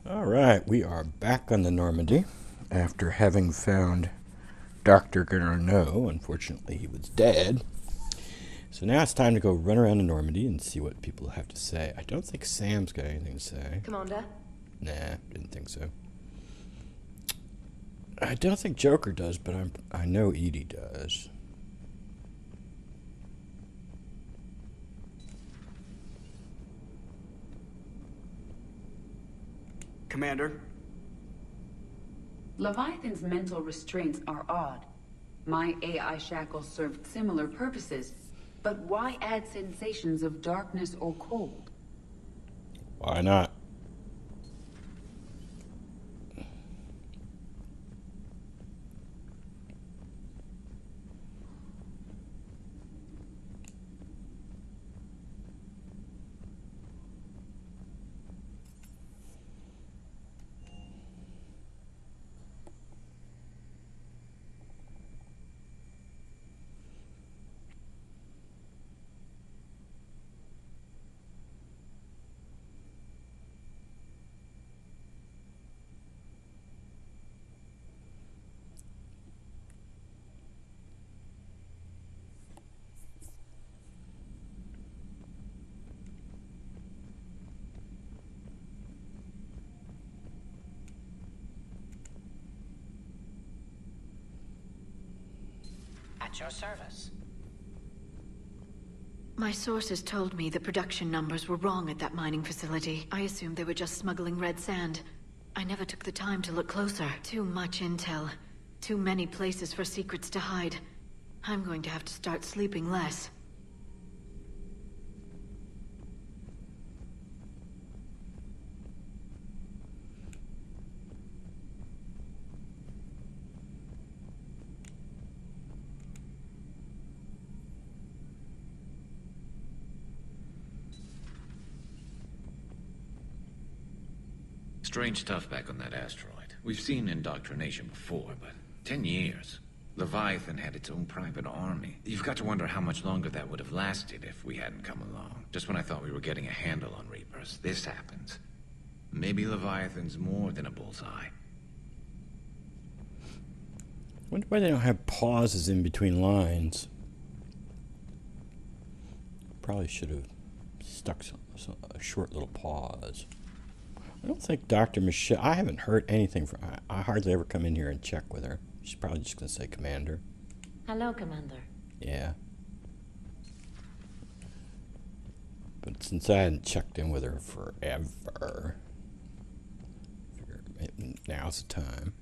All right, we are back on the Normandy after having found Dr. Garneau. Unfortunately, he was dead. So now it's time to go run around the Normandy and see what people have to say. I don't think Sam's got anything to say. Commander? Nah, didn't think so. I don't think Joker does, but I know Edie does. Commander? Leviathan's mental restraints are odd. My AI shackles served similar purposes, but why add sensations of darkness or cold? Why not? At your service. My sources told me the production numbers were wrong at that mining facility. I assumed they were just smuggling red sand. I never took the time to look closer. Too much intel. Too many places for secrets to hide. I'm going to have to start sleeping less. Strange stuff back on that asteroid. We've seen indoctrination before, but 10 years. Leviathan had its own private army. You've got to wonder how much longer that would have lasted if we hadn't come along. Just when I thought we were getting a handle on Reapers, this happens. Maybe Leviathan's more than a bullseye. Wonder why they don't have pauses in between lines. Probably should have stuck a short little pause. I don't think Dr. Michelle... I haven't heard anything from... I hardly ever come in here and check with her. She's probably just going to say Commander. Hello, Commander. Yeah. But since I hadn't checked in with her forever, I figure now's the time.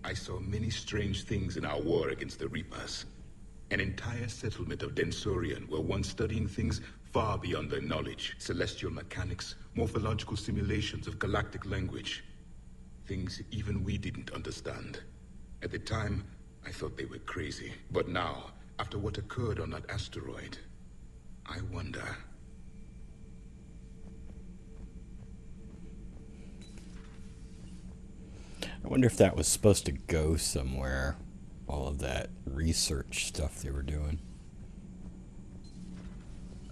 I saw many strange things in our war against the Reapers. An entire settlement of Densorian were once studying things far beyond their knowledge. Celestial mechanics, morphological simulations of galactic language. Things even we didn't understand. At the time, I thought they were crazy. But now, after what occurred on that asteroid, I wonder... I wonder if that was supposed to go somewhere. All of that research stuff they were doing.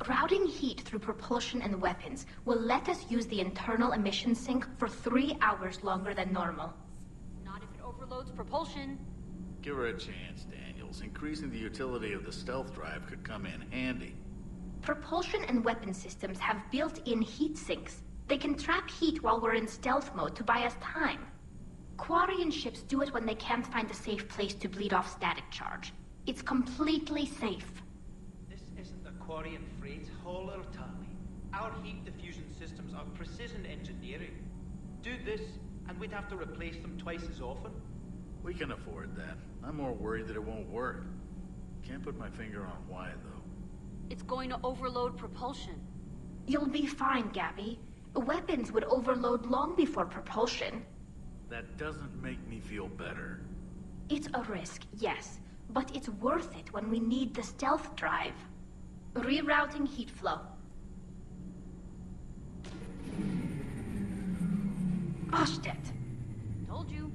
Routing heat through propulsion and weapons will let us use the internal emission sink for 3 hours longer than normal. Not if it overloads propulsion. Give her a chance, Daniels. Increasing the utility of the stealth drive could come in handy. Propulsion and weapon systems have built-in heat sinks. They can trap heat while we're in stealth mode to buy us time. Quarian ships do it when they can't find a safe place to bleed off static charge. It's completely safe. This isn't a Quarian freight hauler, Tally. Our heat diffusion systems are precision engineering. Do this, and we'd have to replace them twice as often. We can afford that. I'm more worried that it won't work. Can't put my finger on why, though. It's going to overload propulsion. You'll be fine, Gabby. Weapons would overload long before propulsion. That doesn't make me feel better. It's a risk, yes, but it's worth it when we need the stealth drive. Rerouting heat flow. Oshed it. Told you.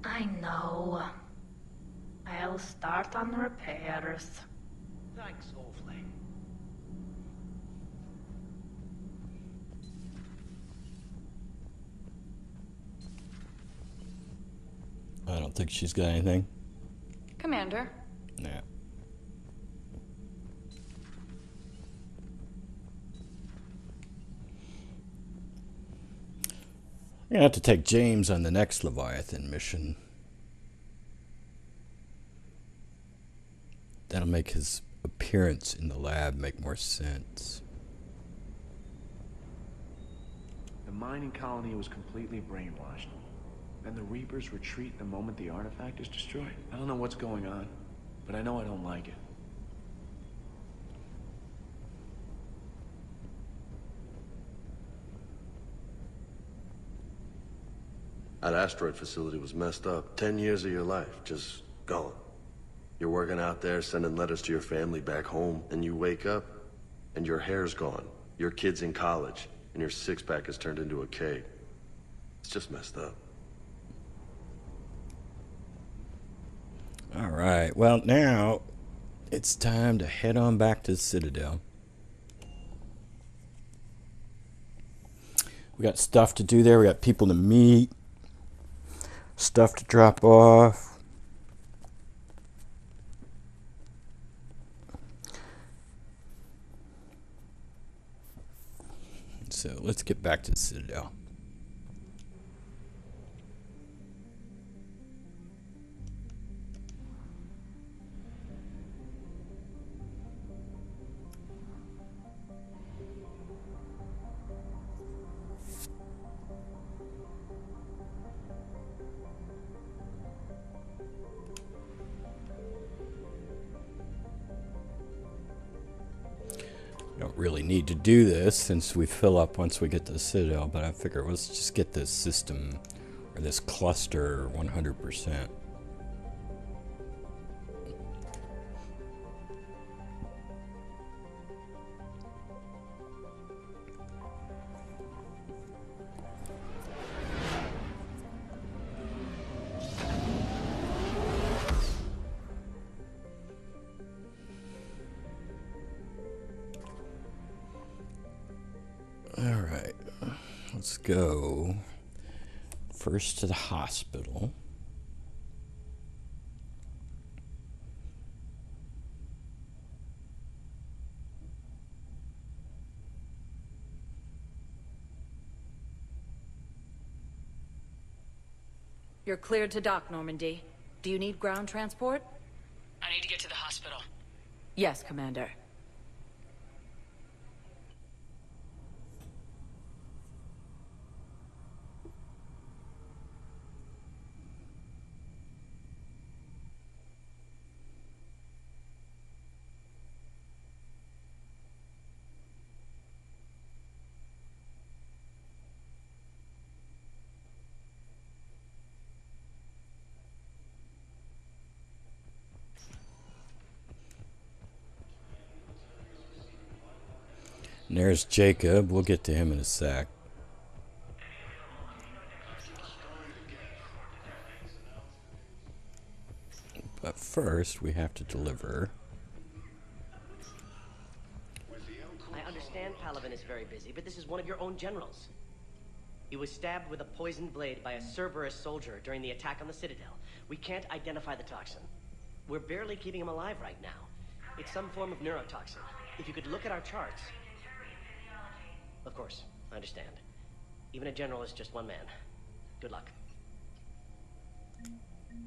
I know. I'll start on repairs. Thanks awfully. I don't think she's got anything. Commander. Nah. I'm gonna have to take James on the next Leviathan mission. That'll make his appearance in the lab make more sense. The mining colony was completely brainwashed. And the Reapers retreat the moment the artifact is destroyed. I don't know what's going on, but I know I don't like it. That asteroid facility was messed up. 10 years of your life, just gone. You're working out there, sending letters to your family back home, and you wake up, and your hair's gone. Your kid's in college, and your six-pack has turned into a keg. It's just messed up. All right, well, now it's time to head on back to the Citadel. We got stuff to do there. We got people to meet, stuff to drop off. So let's get back to the Citadel. Don't really need to do this since we fill up once we get to the Citadel, but I figure let's just get this system or this cluster 100%. Alright, let's go first to the hospital. You're cleared to dock, Normandy. Do you need ground transport? I need to get to the hospital. Yes, Commander. And there's Jacob. We'll get to him in a sec. But first, we have to deliver. I understand Palaven is very busy, but this is one of your own generals. He was stabbed with a poisoned blade by a Cerberus soldier during the attack on the Citadel. We can't identify the toxin. We're barely keeping him alive right now. It's some form of neurotoxin. If you could look at our charts... Of course, I understand. Even a general is just one man. Good luck.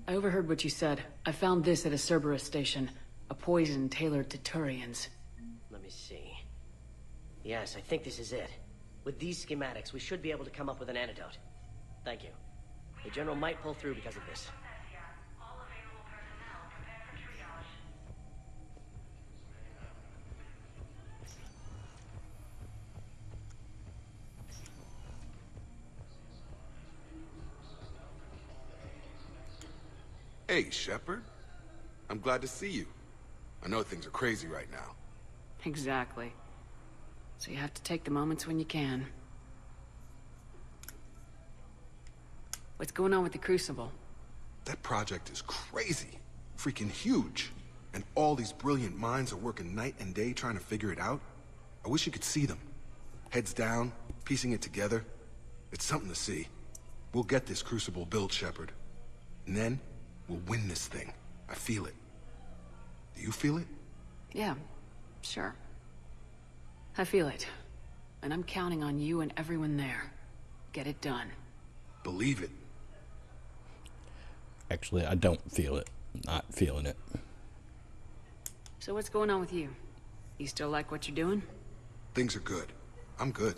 I overheard what you said. I found this at a Cerberus station. A poison tailored to Turians. Let me see. Yes, I think this is it. With these schematics, we should be able to come up with an antidote. Thank you. The general might pull through because of this. Hey, Shepard. I'm glad to see you. I know things are crazy right now. Exactly. So you have to take the moments when you can. What's going on with the Crucible? That project is crazy. Freaking huge. And all these brilliant minds are working night and day trying to figure it out. I wish you could see them. Heads down, piecing it together. It's something to see. We'll get this Crucible built, Shepard. And then, we'll win this thing. I feel it. Do you feel it? Yeah, sure. I feel it. And I'm counting on you and everyone there. Get it done. Believe it. Actually, I don't feel it. Not feeling it. So what's going on with you? You still like what you're doing? Things are good. I'm good.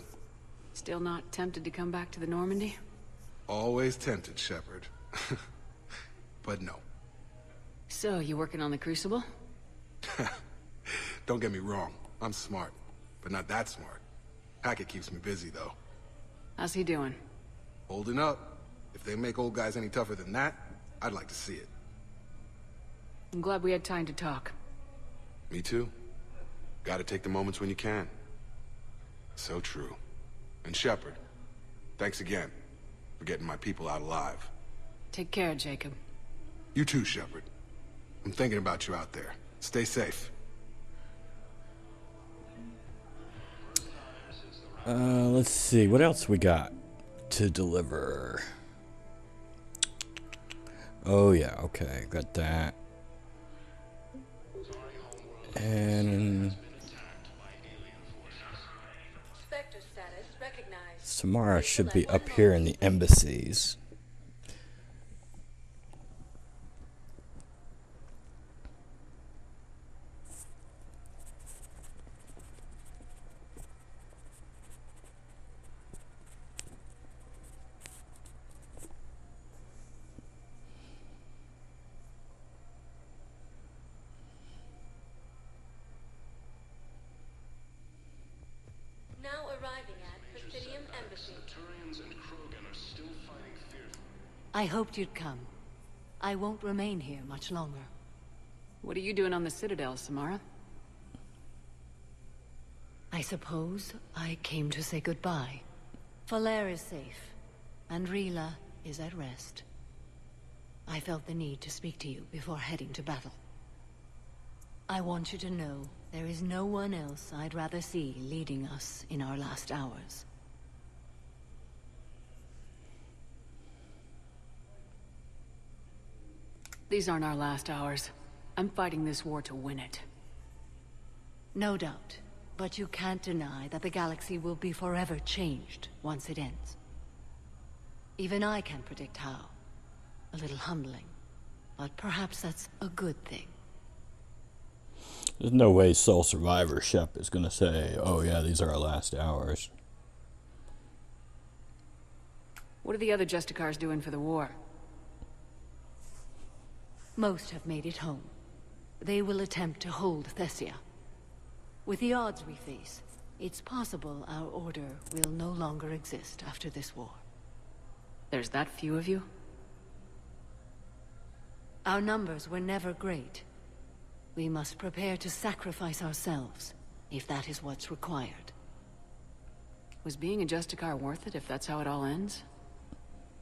Still not tempted to come back to the Normandy? Always tempted, Shepard. But no. So, you working on the Crucible? Don't get me wrong. I'm smart. But not that smart. Hackett keeps me busy, though. How's he doing? Holding up. If they make old guys any tougher than that, I'd like to see it. I'm glad we had time to talk. Me too. Gotta take the moments when you can. So true. And Shepard, thanks again for getting my people out alive. Take care, Jacob. You too, Shepard. I'm thinking about you out there. Stay safe. Let's see. What else we got to deliver? Oh, yeah. Okay. Got that. And Samara should be up here in the embassies. I hoped you'd come. I won't remain here much longer. What are you doing on the Citadel, Samara? I suppose I came to say goodbye. Falair is safe, and Rila is at rest. I felt the need to speak to you before heading to battle. I want you to know there is no one else I'd rather see leading us in our last hours. These aren't our last hours. I'm fighting this war to win it. No doubt. But you can't deny that the galaxy will be forever changed once it ends. Even I can't predict how. A little humbling. But perhaps that's a good thing. There's no way Sole Survivor Shep is going to say, oh yeah, these are our last hours. What are the other Justicars doing for the war? Most have made it home. They will attempt to hold Thessia. With the odds we face, it's possible our order will no longer exist after this war. There's that few of you? Our numbers were never great. We must prepare to sacrifice ourselves, if that is what's required. Was being a Justicar worth it if that's how it all ends?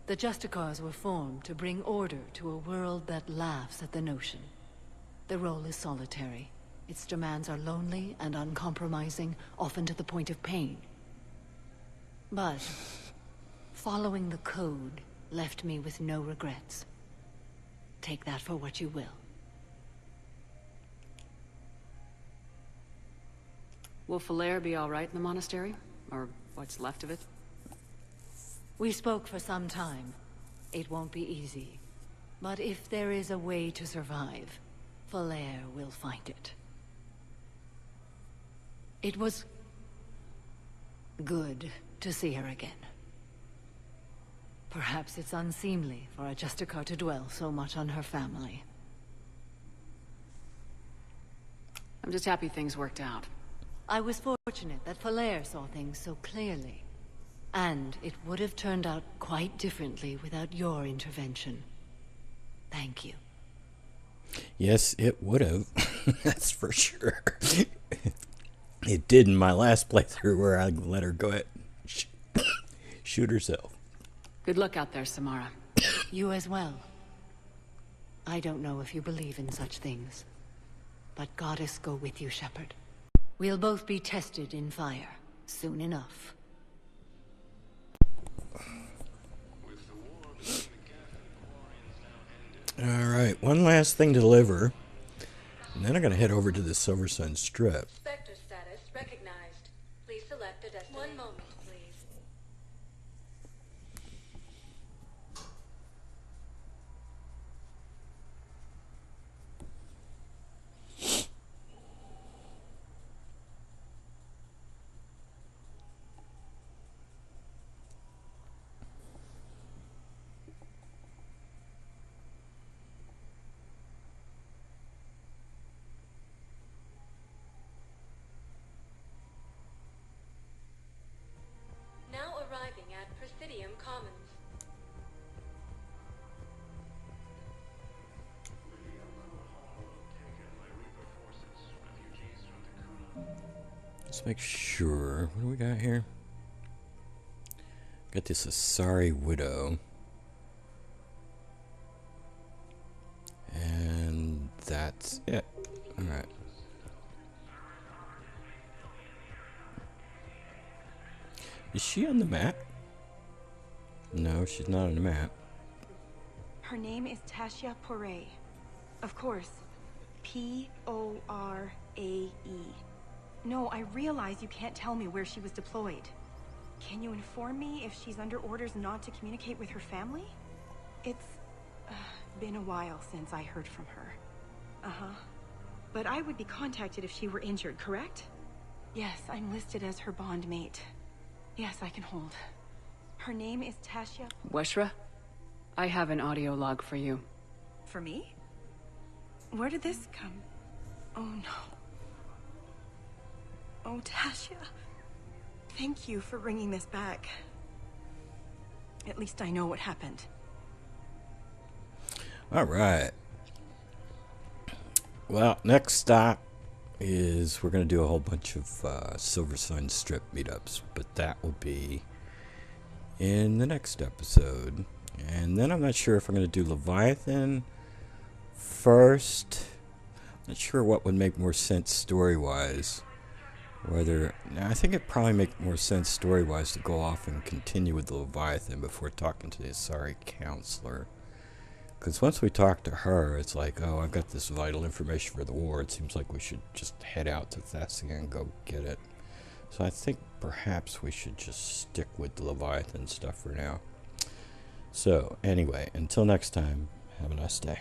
The Justicars were formed to bring order to a world that laughs at the notion. The role is solitary. Its demands are lonely and uncompromising, often to the point of pain. But following the code left me with no regrets. Take that for what you will. Will Falair be all right in the monastery? Or what's left of it? We spoke for some time. It won't be easy. But if there is a way to survive, Falair will find it. It was good to see her again. Perhaps it's unseemly for a Justicar to dwell so much on her family. I'm just happy things worked out. I was fortunate that Falair saw things so clearly. And it would have turned out quite differently without your intervention. Thank you. Yes, it would have. That's for sure. It did in my last playthrough where I let her go ahead and shoot herself. Good luck out there, Samara. You as well. I don't know if you believe in such things, but Goddess go with you, Shepard. We'll both be tested in fire soon enough. Alright, one last thing to deliver. And then I'm going to head over to the Silver Sun Strip. Spectre status recognized. Please select a destination. One moment, please. Now arriving at Presidium Commons. Let's make sure. What do we got here? Got this Asari Widow. And that's it. Alright. Is she on the map? No, she's not on the map. Her name is Tasha Poray. Of course. P-O-R-A-E. No, I realize you can't tell me where she was deployed. Can you inform me if she's under orders not to communicate with her family? It's been a while since I heard from her. Uh-huh. But I would be contacted if she were injured, correct? Yes, I'm listed as her bond mate. Yes, I can hold. Her name is Tasha... Weshra, I have an audio log for you. For me? Where did this come? Oh, no. Oh, Tasha. Thank you for bringing this back. At least I know what happened. All right. Well, next stop is we're going to do a whole bunch of Silver Sun Strip meetups, but that will be in the next episode. And then I'm not sure if I'm going to do Leviathan first. Not sure what would make more sense story-wise. I think it'd probably make more sense story-wise to go off and continue with the Leviathan before talking to the Asari counselor. Because once we talk to her, it's like, oh, I've got this vital information for the war. It seems like we should just head out to Thessia and go get it. So I think perhaps we should just stick with the Leviathan stuff for now. So, anyway, until next time, have a nice day.